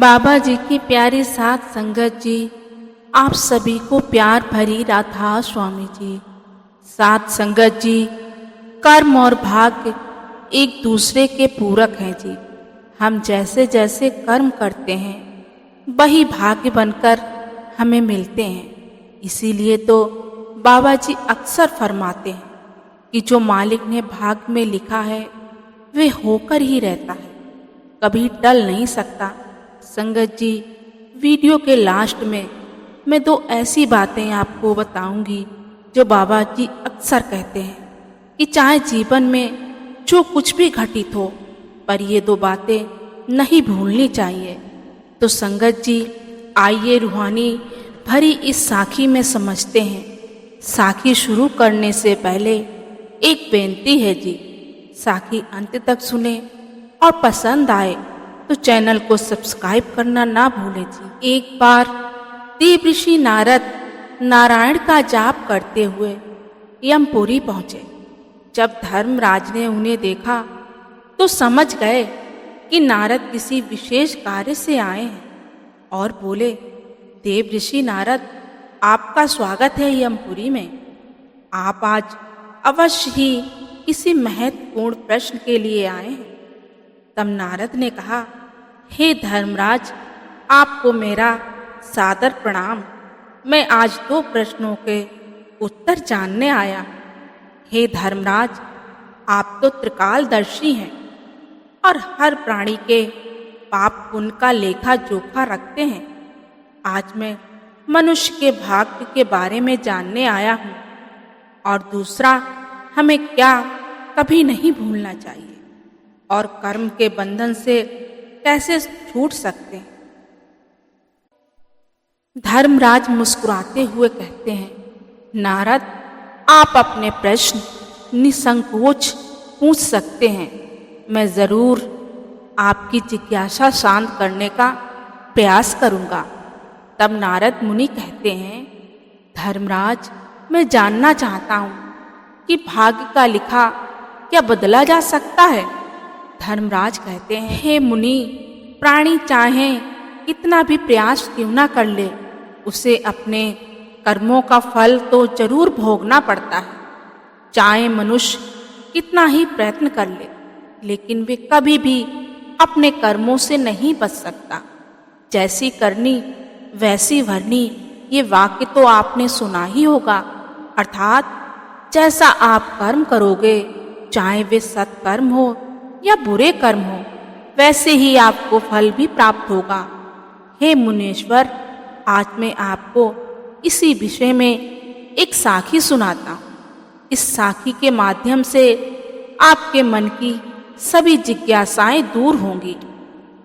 बाबा जी की प्यारी साथ संगत जी, आप सभी को प्यार भरी राधा स्वामी जी। साथ संगत जी, कर्म और भाग्य एक दूसरे के पूरक हैं जी। हम जैसे जैसे कर्म करते हैं वही भाग्य बनकर हमें मिलते हैं। इसीलिए तो बाबा जी अक्सर फरमाते हैं कि जो मालिक ने भाग्य में लिखा है वे होकर ही रहता है, कभी टल नहीं सकता। संगत जी, वीडियो के लास्ट में मैं दो ऐसी बातें आपको बताऊंगी जो बाबा जी अक्सर कहते हैं कि चाहे जीवन में जो कुछ भी घटित हो, पर ये दो बातें नहीं भूलनी चाहिए। तो संगत जी, आइए रूहानी भरी इस साखी में समझते हैं। साखी शुरू करने से पहले एक बेनती है जी, साखी अंत तक सुने और पसंद आए तो चैनल को सब्सक्राइब करना ना भूलें जी। एक बार देव ऋषि नारद नारायण का जाप करते हुए यमपुरी पहुंचे। जब धर्मराज ने उन्हें देखा तो समझ गए कि नारद किसी विशेष कार्य से आए हैं और बोले, देव ऋषि नारद, आपका स्वागत है यमपुरी में। आप आज अवश्य ही किसी महत्वपूर्ण प्रश्न के लिए आए हैं। तब नारद ने कहा, हे धर्मराज, आपको मेरा सादर प्रणाम। मैं आज दो प्रश्नों के उत्तर जानने आया। हे धर्मराज, आप तो त्रिकालदर्शी हैं और हर प्राणी के पाप पुण्य का लेखा जोखा रखते हैं। आज मैं मनुष्य के भाग्य के बारे में जानने आया हूँ। और दूसरा, हमें क्या कभी नहीं भूलना चाहिए और कर्म के बंधन से कैसे छूट सकते हैं। धर्मराज मुस्कुराते हुए कहते हैं, नारद, आप अपने प्रश्न निसंकोच पूछ सकते हैं। मैं जरूर आपकी जिज्ञासा शांत करने का प्रयास करूंगा। तब नारद मुनि कहते हैं, धर्मराज, मैं जानना चाहता हूं कि भाग्य का लिखा क्या बदला जा सकता है। धर्मराज कहते हैं, हे मुनि, प्राणी चाहे कितना भी प्रयास क्यों ना कर ले, उसे अपने कर्मों का फल तो जरूर भोगना पड़ता है। चाहे मनुष्य कितना ही प्रयत्न कर ले, लेकिन वे कभी भी अपने कर्मों से नहीं बच सकता। जैसी करनी वैसी भरनी, ये वाक्य तो आपने सुना ही होगा। अर्थात जैसा आप कर्म करोगे, चाहे वे सत्कर्म हो या बुरे कर्म हो, वैसे ही आपको फल भी प्राप्त होगा। हे मुनीश्वर, आज मैं आपको इसी विषय में एक साखी सुनाता हूँ। इस साखी के माध्यम से आपके मन की सभी जिज्ञासाएं दूर होंगी।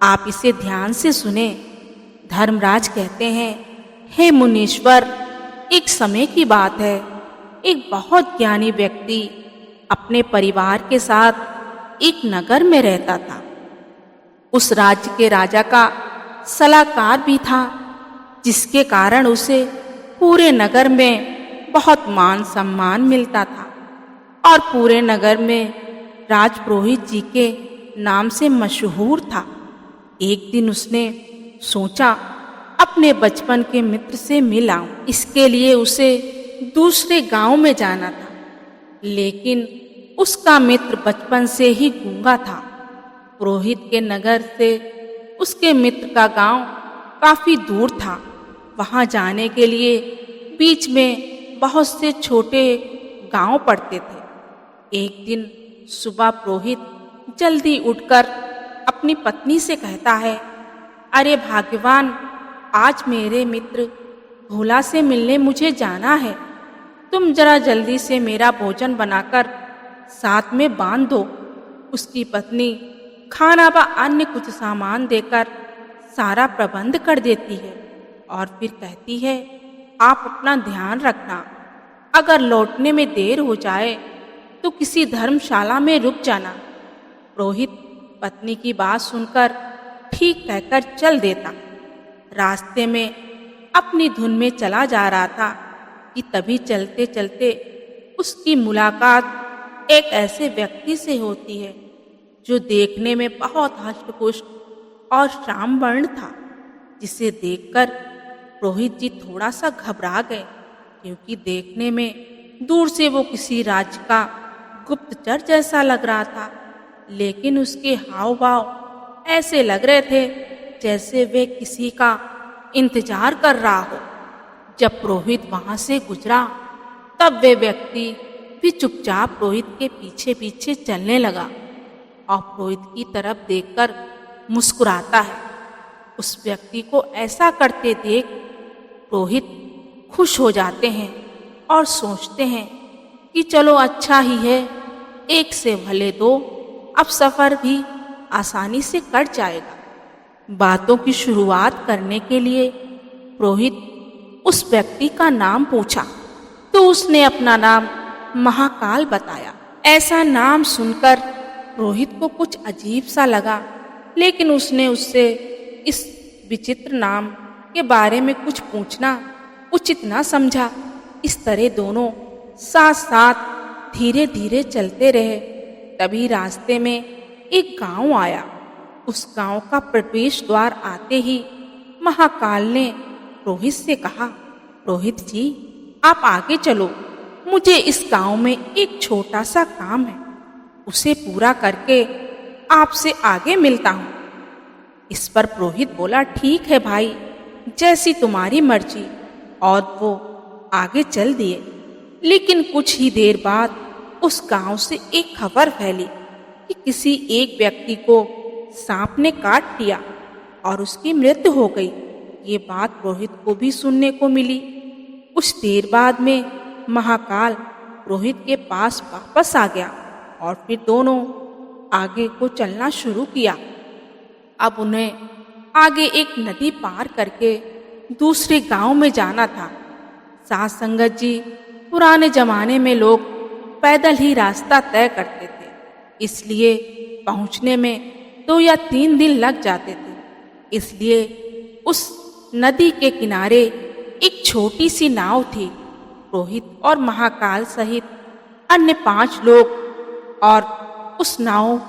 आप इसे ध्यान से सुने। धर्मराज कहते हैं, हे मुनीश्वर, एक समय की बात है। एक बहुत ज्ञानी व्यक्ति अपने परिवार के साथ एक नगर में रहता था। उस राज्य के राजा का सलाहकार भी था, जिसके कारण उसे पूरे नगर में बहुत मान सम्मान मिलता था और पूरे नगर में राजपुरोहित जी के नाम से मशहूर था। एक दिन उसने सोचा, अपने बचपन के मित्र से मिल आऊं। इसके लिए उसे दूसरे गांव में जाना था, लेकिन उसका मित्र बचपन से ही गूंगा था। पुरोहित के नगर से उसके मित्र का गांव काफी दूर था। वहां जाने के लिए बीच में बहुत से छोटे गांव पड़ते थे। एक दिन सुबह पुरोहित जल्दी उठकर अपनी पत्नी से कहता है, अरे भाग्यवान, आज मेरे मित्र भोला से मिलने मुझे जाना है। तुम जरा जल्दी से मेरा भोजन बनाकर साथ में बांध दो। उसकी पत्नी खाना व अन्य कुछ सामान देकर सारा प्रबंध कर देती है और फिर कहती है, आप अपना ध्यान रखना। अगर लौटने में देर हो जाए तो किसी धर्मशाला में रुक जाना। पुरोहित पत्नी की बात सुनकर ठीक कहकर चल देता। रास्ते में अपनी धुन में चला जा रहा था कि तभी चलते चलते उसकी मुलाकात एक ऐसे व्यक्ति से होती है जो देखने में बहुत हष्टपुष्ट और श्याम वर्ण था। जिसे देखकर पुरोहित जी थोड़ा सा घबरा गए, क्योंकि देखने में दूर से वो किसी राज्य का गुप्तचर जैसा लग रहा था। लेकिन उसके हाव भाव ऐसे लग रहे थे जैसे वे किसी का इंतजार कर रहा हो। जब पुरोहित वहां से गुजरा तब वे व्यक्ति भी चुपचाप पुरोहित के पीछे पीछे चलने लगा और पुरोहित की तरफ देखकर मुस्कुराता है। उस व्यक्ति को ऐसा करते देख पुरोहित खुश हो जाते हैं और सोचते हैं कि चलो अच्छा ही है, एक से भले दो, अब सफ़र भी आसानी से कट जाएगा। बातों की शुरुआत करने के लिए पुरोहित उस व्यक्ति का नाम पूछा तो उसने अपना नाम महाकाल बताया। ऐसा नाम सुनकर पुरोहित को कुछ अजीब सा लगा, लेकिन उसने उससे इस विचित्र नाम के बारे में कुछ पूछना उचित न समझा। इस तरह दोनों साथ साथ धीरे धीरे चलते रहे। तभी रास्ते में एक गांव आया। उस गांव का प्रवेश द्वार आते ही महाकाल ने पुरोहित से कहा, पुरोहित जी आप आगे चलो, मुझे इस गांव में एक छोटा सा काम है, उसे पूरा करके आपसे आगे मिलता हूँ। इस पर पुरोहित बोला, ठीक है भाई, जैसी तुम्हारी मर्जी। और वो आगे चल दिए। लेकिन कुछ ही देर बाद उस गांव से एक खबर फैली कि किसी एक व्यक्ति को सांप ने काट लिया और उसकी मृत्यु हो गई। ये बात पुरोहित को भी सुनने को मिली। कुछ देर बाद में महाकाल पुरोहित के पास वापस आ गया और फिर दोनों आगे को चलना शुरू किया। अब उन्हें आगे एक नदी पार करके दूसरे गांव में जाना था। साथ संगत जी, पुराने जमाने में लोग पैदल ही रास्ता तय करते थे, इसलिए पहुंचने में 2 या 3 दिन लग जाते थे। इसलिए उस नदी के किनारे एक छोटी सी नाव थी। पुरोहित और महाकाल सहित अन्य 5 लोग और उस नाव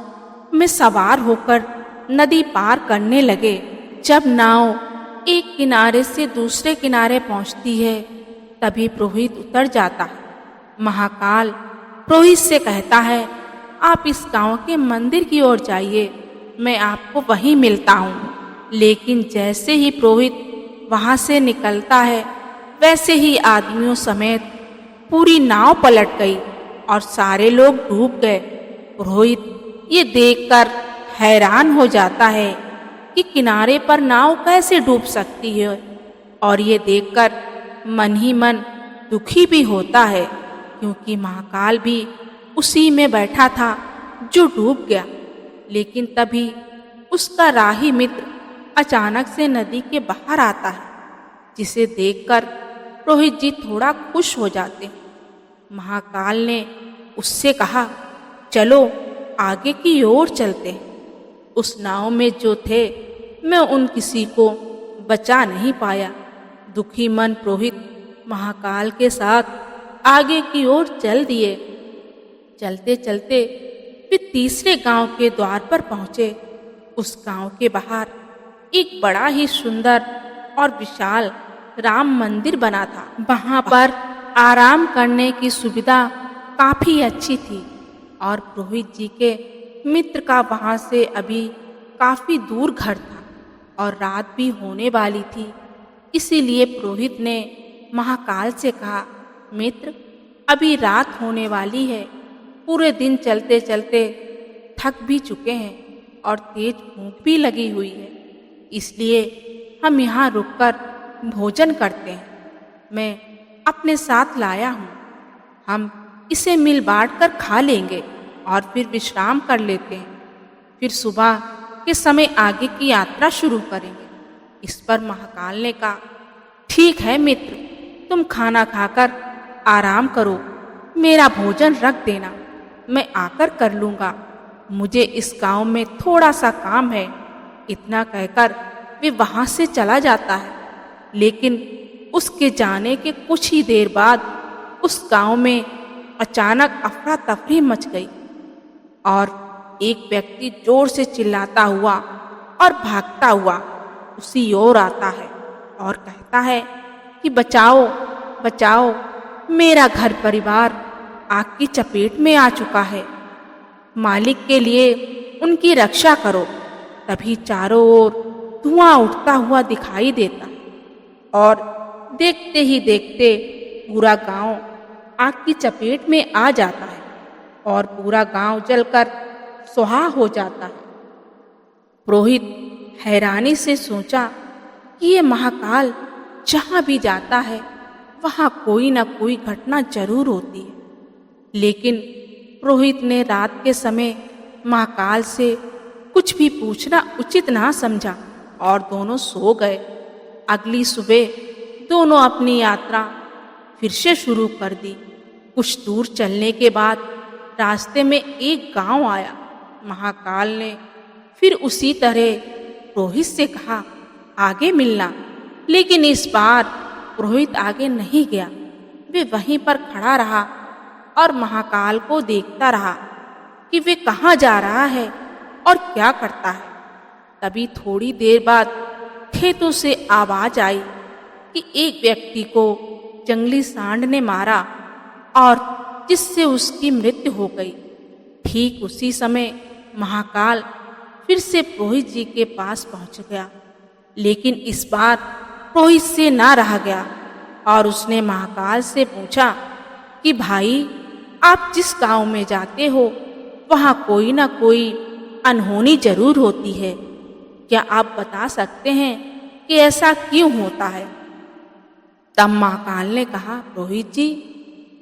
में सवार होकर नदी पार करने लगे। जब नाव एक किनारे से दूसरे किनारे पहुंचती है तभी पुरोहित उतर जाता है। महाकाल पुरोहित से कहता है, आप इस गांव के मंदिर की ओर जाइए, मैं आपको वहीं मिलता हूँ। लेकिन जैसे ही पुरोहित वहां से निकलता है वैसे ही आदमियों समेत पूरी नाव पलट गई और सारे लोग डूब गए। पुरोहित ये देखकर हैरान हो जाता है कि किनारे पर नाव कैसे डूब सकती है, और ये देखकर मन ही मन दुखी भी होता है, क्योंकि महाकाल भी उसी में बैठा था जो डूब गया। लेकिन तभी उसका राही मित्र अचानक से नदी के बाहर आता है, जिसे देखकर पुरोहित जी थोड़ा खुश हो जाते हैं। महाकाल ने उससे कहा, चलो आगे की ओर चलते हैं। उस नाव में जो थे मैं उन किसी को बचा नहीं पाया। दुखी मन पुरोहित महाकाल के साथ आगे की ओर चल दिए। चलते चलते वे तीसरे गांव के द्वार पर पहुंचे। उस गांव के बाहर एक बड़ा ही सुंदर और विशाल राम मंदिर बना था। वहां पर आराम करने की सुविधा काफी अच्छी थी और पुरोहित जी के मित्र का वहां से अभी काफी दूर घर था और रात भी होने वाली थी। इसीलिए पुरोहित ने महाकाल से कहा, मित्र अभी रात होने वाली है, पूरे दिन चलते चलते थक भी चुके हैं और तेज भूख भी लगी हुई है, इसलिए हम यहाँ रुककर भोजन करते हैं। मैं अपने साथ लाया हूँ, हम इसे मिल बांट कर खा लेंगे और फिर विश्राम कर लेते हैं। फिर सुबह के समय आगे की यात्रा शुरू करेंगे। इस पर महाकाल ने कहा, ठीक है मित्र, तुम खाना खाकर आराम करो, मेरा भोजन रख देना, मैं आकर कर लूँगा, मुझे इस गांव में थोड़ा सा काम है। इतना कहकर वे वहाँ से चला जाता है। लेकिन उसके जाने के कुछ ही देर बाद उस गांव में अचानक अफरा तफरी मच गई और एक व्यक्ति जोर से चिल्लाता हुआ और भागता हुआ उसी ओर आता है और कहता है कि बचाओ बचाओ, मेरा घर परिवार आग की चपेट में आ चुका है, मालिक के लिए उनकी रक्षा करो। तभी चारों ओर धुआं उठता हुआ दिखाई देता है और देखते ही देखते पूरा गांव आग की चपेट में आ जाता है और पूरा गांव जलकर सुहा हो जाता है। पुरोहित हैरानी से सोचा कि ये महाकाल जहां भी जाता है वहां कोई ना कोई घटना जरूर होती है, लेकिन पुरोहित ने रात के समय महाकाल से कुछ भी पूछना उचित ना समझा और दोनों सो गए। अगली सुबह दोनों अपनी यात्रा फिर से शुरू कर दी। कुछ दूर चलने के बाद रास्ते में एक गांव आया। महाकाल ने फिर उसी तरह पुरोहित से कहा, आगे मिलना। लेकिन इस बार पुरोहित आगे नहीं गया। वे वहीं पर खड़ा रहा और महाकाल को देखता रहा कि वे कहाँ जा रहा है और क्या करता है। तभी थोड़ी देर बाद खेतों से आवाज आई कि एक व्यक्ति को जंगली सांड ने मारा और जिससे उसकी मृत्यु हो गई। ठीक उसी समय महाकाल फिर से पुरोहित जी के पास पहुंच गया, लेकिन इस बार पुरोहित से ना रहा गया और उसने महाकाल से पूछा कि भाई, आप जिस गांव में जाते हो वहां कोई ना कोई अनहोनी जरूर होती है। क्या आप बता सकते हैं कि ऐसा क्यों होता है? तब महाकाल ने कहा, पुरोहित जी,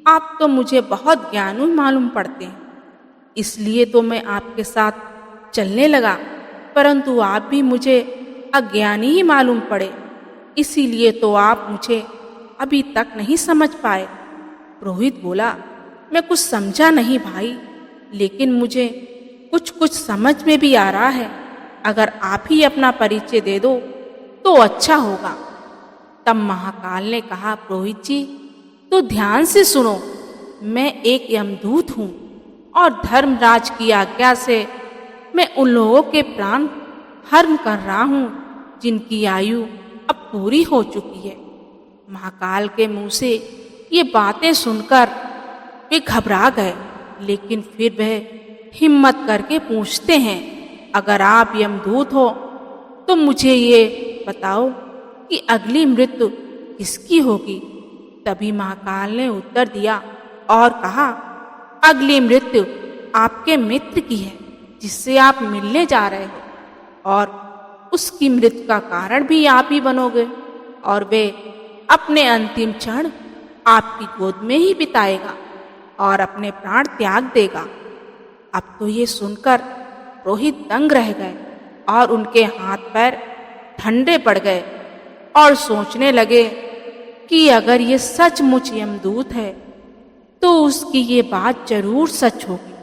आप तो मुझे बहुत ज्ञानी मालूम पड़ते हैं, इसलिए तो मैं आपके साथ चलने लगा, परंतु आप भी मुझे अज्ञानी ही मालूम पड़े, इसीलिए तो आप मुझे अभी तक नहीं समझ पाए। पुरोहित बोला, मैं कुछ समझा नहीं भाई, लेकिन मुझे कुछ समझ में भी आ रहा है। अगर आप ही अपना परिचय दे दो तो अच्छा होगा। तब महाकाल ने कहा, पुरोहित जी, तो ध्यान से सुनो, मैं एक यमदूत हूँ और धर्मराज की आज्ञा से मैं उन लोगों के प्राण हरण कर रहा हूँ जिनकी आयु अब पूरी हो चुकी है। महाकाल के मुंह से ये बातें सुनकर वे घबरा गए, लेकिन फिर वह हिम्मत करके पूछते हैं, अगर आप यमदूत हो तो मुझे ये बताओ कि अगली मृत्यु किसकी होगी? तभी महाकाल ने उत्तर दिया और कहा, अगली मृत्यु आपके मित्र की है जिससे आप मिलने जा रहे हो, और उसकी मृत्यु का कारण भी आप ही बनोगे और वे अपने अंतिम क्षण आपकी गोद में ही बिताएगा और अपने प्राण त्याग देगा। अब तो ये सुनकर पुरोहित दंग रह गए और उनके हाथ पैर ठंडे पड़ गए और सोचने लगे कि अगर ये सचमुच यमदूत है तो उसकी ये बात जरूर सच होगी,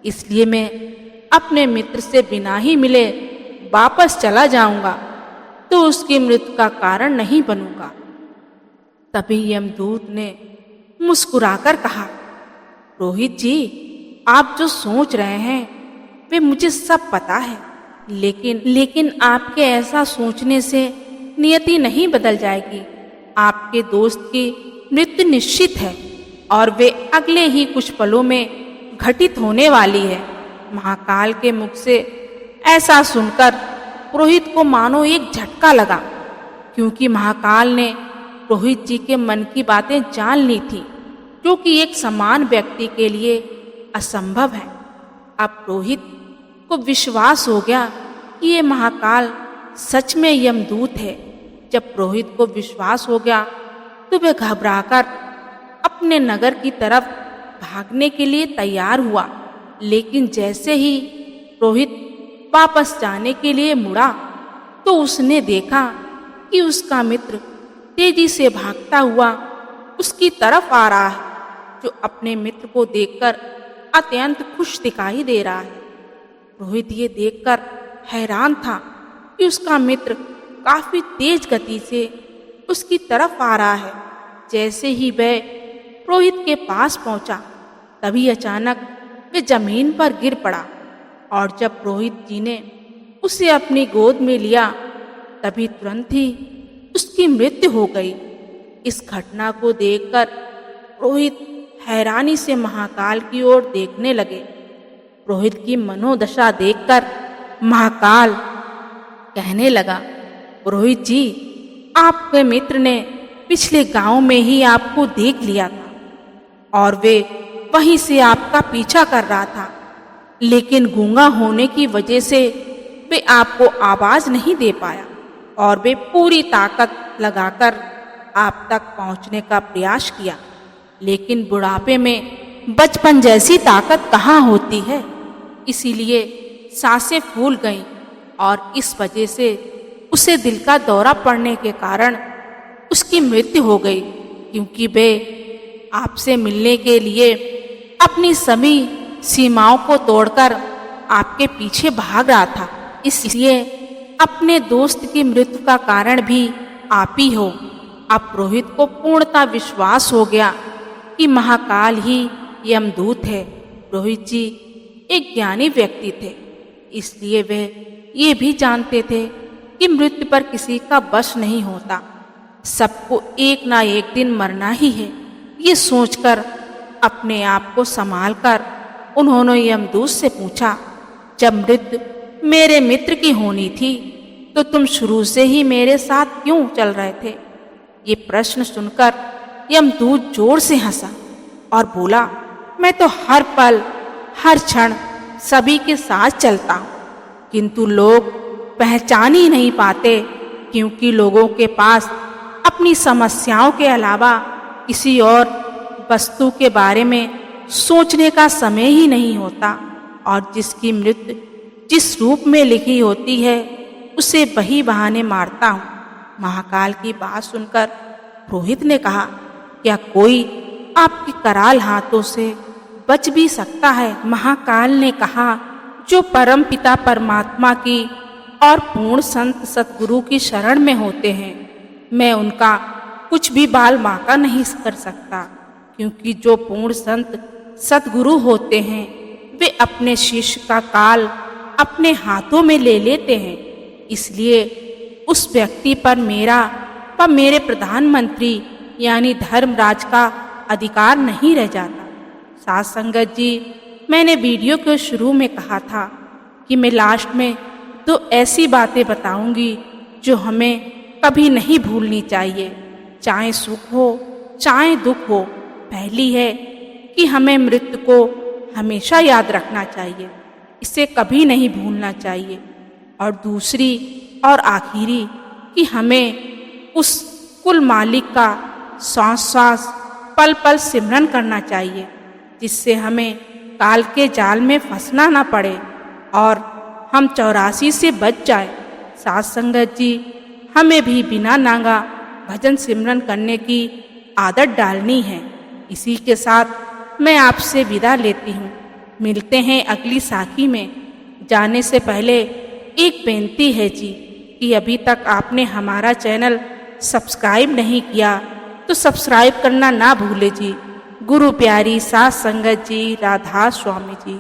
इसलिए मैं अपने मित्र से बिना ही मिले वापस चला जाऊंगा तो उसकी मृत्यु का कारण नहीं बनूंगा। तभी यमदूत ने मुस्कुराकर कहा, पुरोहित जी, आप जो सोच रहे हैं वे मुझे सब पता है, लेकिन आपके ऐसा सोचने से नियति नहीं बदल जाएगी। आपके दोस्त की मृत्यु निश्चित है और वे अगले ही कुछ पलों में घटित होने वाली है। महाकाल के मुख से ऐसा सुनकर पुरोहित को मानो एक झटका लगा, क्योंकि महाकाल ने पुरोहित जी के मन की बातें जान ली थी, जो कि एक समान व्यक्ति के लिए असंभव है। अब पुरोहित को विश्वास हो गया कि ये महाकाल सच में यमदूत है। जब पुरोहित को विश्वास हो गया तो वह घबराकर अपने नगर की तरफ भागने के लिए तैयार हुआ, लेकिन जैसे ही पुरोहित वापस जाने के लिए मुड़ा तो उसने देखा कि उसका मित्र तेजी से भागता हुआ उसकी तरफ आ रहा है, जो अपने मित्र को देखकर अत्यंत खुश दिखाई दे रहा है। पुरोहित ये देखकर हैरान था कि उसका मित्र काफी तेज गति से उसकी तरफ आ रहा है। जैसे ही वह पुरोहित के पास पहुंचा, तभी अचानक वह जमीन पर गिर पड़ा और जब पुरोहित जी ने उसे अपनी गोद में लिया तभी तुरंत ही उसकी मृत्यु हो गई। इस घटना को देखकर रोहित हैरानी से महाकाल की ओर देखने लगे। रोहित की मनोदशा देखकर महाकाल कहने लगा, रोहित जी, आपके मित्र ने पिछले गांव में ही आपको देख लिया था और वे वहीं से आपका पीछा कर रहा था, लेकिन गूंगा होने की वजह से वे आपको आवाज नहीं दे पाया और वे पूरी ताकत लगाकर आप तक पहुंचने का प्रयास किया, लेकिन बुढ़ापे में बचपन जैसी ताकत कहाँ होती है, इसीलिए सांसें फूल गईं और इस वजह से उसे दिल का दौरा पड़ने के कारण उसकी मृत्यु हो गई, क्योंकि वे आपसे मिलने के लिए अपनी सभी सीमाओं को तोड़कर आपके पीछे भाग रहा था। इसलिए अपने दोस्त की मृत्यु का कारण भी आप ही हो। अब रोहित को पूर्णतः विश्वास हो गया कि महाकाल ही यमदूत है। रोहित जी एक ज्ञानी व्यक्ति थे, इसलिए वे ये भी जानते थे कि मृत्यु पर किसी का वश नहीं होता, सबको एक ना एक दिन मरना ही है। ये सोचकर अपने आप को संभालकर उन्होंने यमदूत से पूछा, जब मृत्यु मेरे मित्र की होनी थी तो तुम शुरू से ही मेरे साथ क्यों चल रहे थे? ये प्रश्न सुनकर यमदूत जोर से हंसा और बोला, मैं तो हर पल हर क्षण सभी के साथ चलता हूँ, किंतु लोग पहचान ही नहीं पाते, क्योंकि लोगों के पास अपनी समस्याओं के अलावा किसी और वस्तु के बारे में सोचने का समय ही नहीं होता, और जिसकी मृत्यु जिस रूप में लिखी होती है उसे वही बहाने मारता हूँ। महाकाल की बात सुनकर रोहित ने कहा, क्या कोई आपके कराल हाथों से बच भी सकता है? महाकाल ने कहा, जो परम पिता परमात्मा की और पूर्ण संत सतगुरु की शरण में होते हैं, मैं उनका कुछ भी बाल बांका नहीं कर सकता, क्योंकि जो पूर्ण संत सतगुरु होते हैं वे अपने शिष्य का काल अपने हाथों में ले लेते हैं। इसलिए उस व्यक्ति पर मेरा व मेरे प्रधानमंत्री यानी धर्मराज का अधिकार नहीं रह जाता। साथ संगत जी, मैंने वीडियो के शुरू में कहा था कि मैं लास्ट में दो ऐसी बातें बताऊंगी जो हमें कभी नहीं भूलनी चाहिए, चाहे सुख हो चाहे दुख हो। पहली है कि हमें मृत्यु को हमेशा याद रखना चाहिए, इसे कभी नहीं भूलना चाहिए। और दूसरी और आखिरी कि हमें उस कुल मालिक का सांस सांस पल पल सिमरन करना चाहिए, जिससे हमें काल के जाल में फंसना ना पड़े और हम 84 से बच जाए। साथ संगत जी, हमें भी बिना नागा भजन सिमरन करने की आदत डालनी है। इसी के साथ मैं आपसे विदा लेती हूँ। मिलते हैं अगली साखी में। जाने से पहले एक बेनती है जी कि अभी तक आपने हमारा चैनल सब्सक्राइब नहीं किया तो सब्सक्राइब करना ना भूले जी। गुरु प्यारी साथ संगत जी, राधा स्वामी जी।